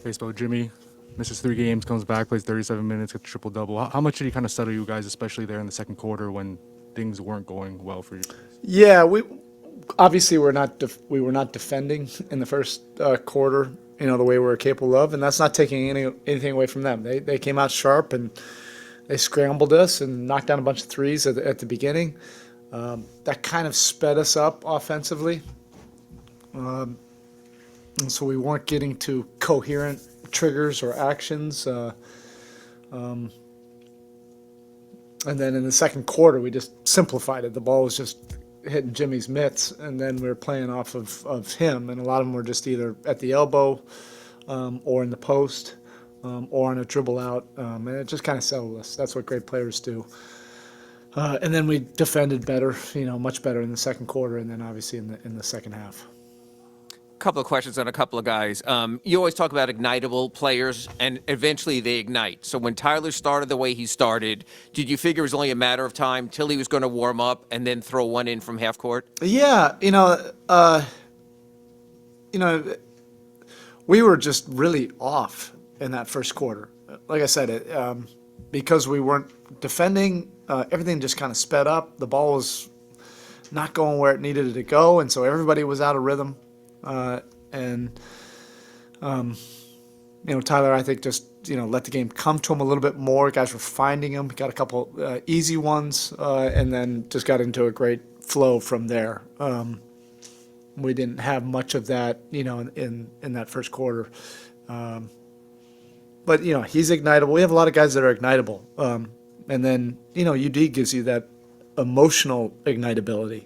baseball. Jimmy misses 3 games, comes back, plays 37 minutes, gets a triple-double. How much did he kind of settle you guys, especially there in the second quarter when things weren't going well for you guys? Yeah, we obviously we were not defending in the first quarter, the way we were capable of, and that's not taking anything away from them. They came out sharp and they scrambled us and knocked down a bunch of threes at the beginning. That kind of sped us up offensively, and so we weren't getting to coherent triggers or actions. And then in the second quarter, we just simplified it. The ball was just hitting Jimmy's mitts, and then we were playing off of him. And a lot of them were just either at the elbow or in the post or on a dribble out. And it just kind of settled us. That's what great players do. And then we defended better, much better in the second quarter, and then obviously in the second half. Couple of questions on a couple of guys. You always talk about ignitable players, and eventually they ignite. So when Tyler started the way he started, did you figure it was only a matter of time till he was going to warm up and then throw one in from half court? Yeah, we were just really off in that first quarter. Like I said, because we weren't defending, everything just kind of sped up. The ball was not going where it needed it to go, and so everybody was out of rhythm. Tyler, I think, just let the game come to him a little bit more. Guys were finding him. Got a couple easy ones, and then just got into a great flow from there. We didn't have much of that, in that first quarter. But he's ignitable. We have a lot of guys that are ignitable, and then UD gives you that emotional ignitability,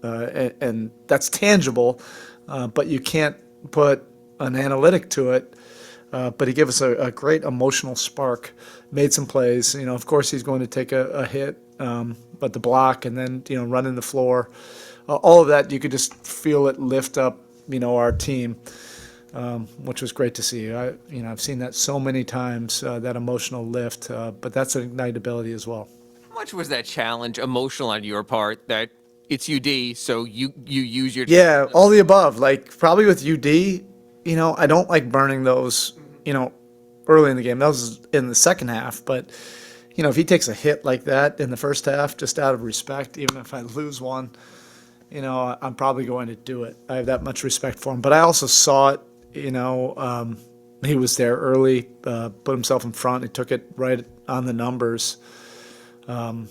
and that's tangible. But you can't put an analytic to it. But he gave us a great emotional spark, made some plays. Of course, he's going to take a hit, but the block and then, running the floor, all of that, you could just feel it lift up, our team, which was great to see. I've seen that so many times, that emotional lift, but that's an ignitability as well. How much was that challenge emotional on your part that it's UD, so you use your... Yeah, all the above. Like, probably with UD, I don't like burning those, early in the game. That was in the second half. But, if he takes a hit like that in the first half, just out of respect, even if I lose one, I'm probably going to do it. I have that much respect for him. But I also saw it, he was there early, put himself in front. He took it right on the numbers. I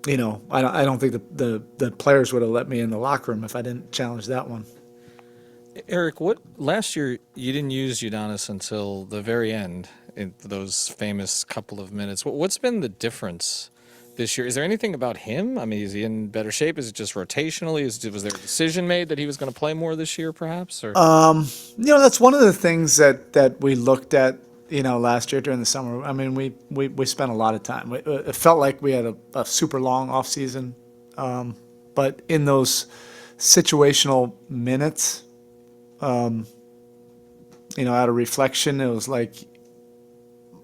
don't think the players would have let me in the locker room if I didn't challenge that one. Erik, last year you didn't use Udonis until the very end in those famous couple of minutes. What's been the difference this year? Is there anything about him? I mean, is he in better shape? Is it just rotationally? Was there a decision made that he was going to play more this year, perhaps? Or that's one of the things that we looked at. Last year during the summer, I mean, we spent a lot of time. It felt like we had a super long off season, but in those situational minutes, out of reflection, it was like,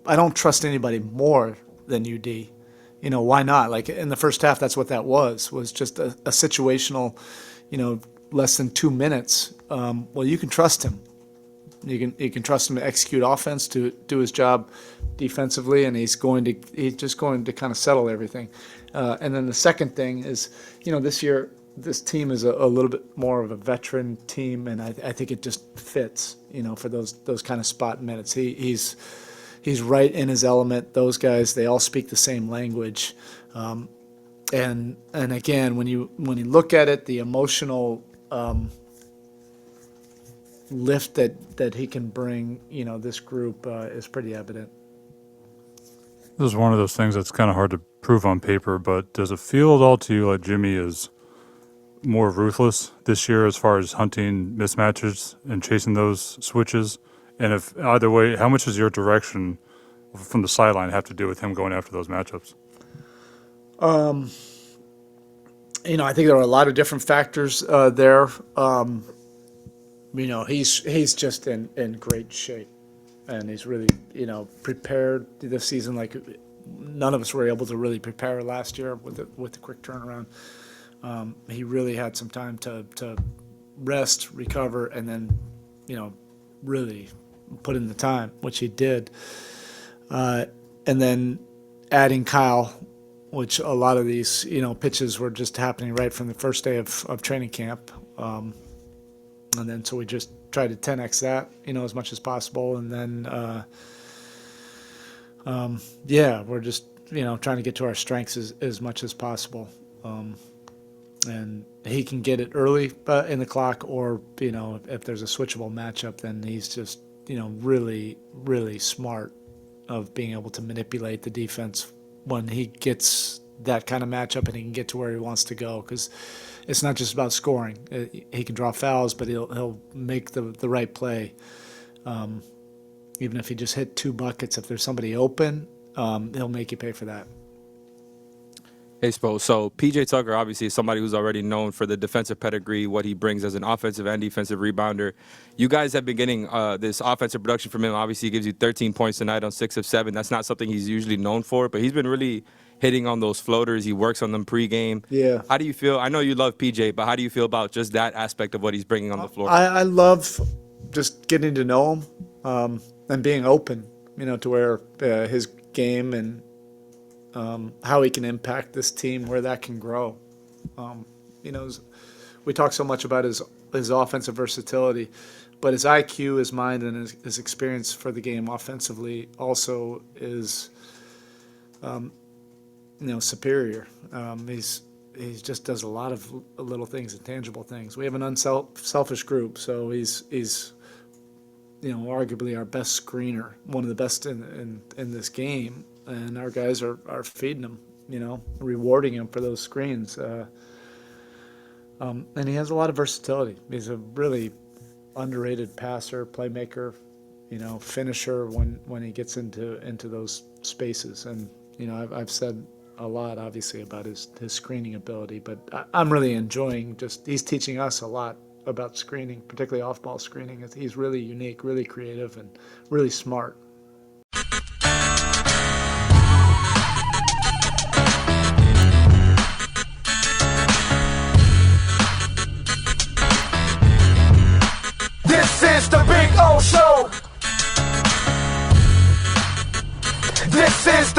I don't trust anybody more than UD. Why not? Like in the first half, that's what that was just a situational, less than 2 minutes. Well, you can trust him. You can trust him to execute offense, to do his job defensively, and he's just going to kind of settle everything. And then the second thing is, this year this team is a little bit more of a veteran team, and I think it just fits, for those kind of spot minutes. He's right in his element. Those guys, they all speak the same language, and again, when you look at it, the emotional lift that he can bring, this group is pretty evident. This is one of those things that's kind of hard to prove on paper, but does it feel at all to you like Jimmy is more ruthless this year as far as hunting mismatches and chasing those switches? And if either way, how much does your direction from the sideline have to do with him going after those matchups? I think there are a lot of different factors there. He's just in great shape, and he's really, prepared this season like none of us were able to really prepare last year with the quick turnaround. He really had some time to rest, recover, and then, really put in the time, which he did. And then adding Kyle, which a lot of these, pitches were just happening right from the first day of training camp. And then so we just tried to 10x that, as much as possible. And then, we're just, trying to get to our strengths as much as possible. And he can get it early in the clock, or, if there's a switchable matchup, then he's just, really, really smart of being able to manipulate the defense when he gets that kind of matchup and he can get to where he wants to go. Because it's not just about scoring. He can draw fouls, but he'll make the right play. Even if he just hit 2 buckets, if there's somebody open, he'll make you pay for that. Hey, Spo. So PJ Tucker obviously is somebody who's already known for the defensive pedigree, what he brings as an offensive and defensive rebounder. You guys have been getting this offensive production from him. Obviously, he gives you 13 points tonight on 6 of 7. That's not something he's usually known for, but he's been really hitting on those floaters. He works on them pregame. Yeah. How do you feel? I know you love PJ, but how do you feel about just that aspect of what he's bringing on the floor? I love just getting to know him and being open, to where his game and how he can impact this team, where that can grow. We talk so much about his offensive versatility, but his IQ, his mind, and his experience for the game offensively also is, superior. He just does a lot of little things, intangible things. We have an unselfish group, so he's arguably our best screener, one of the best in this game. And our guys are feeding him, rewarding him for those screens. And he has a lot of versatility. He's a really underrated passer, playmaker, finisher when he gets into those spaces. And, I've said a lot, obviously, about his screening ability, but I'm really enjoying he's teaching us a lot about screening, particularly off-ball screening. He's really unique, really creative, and really smart. This is the Big O Show. This is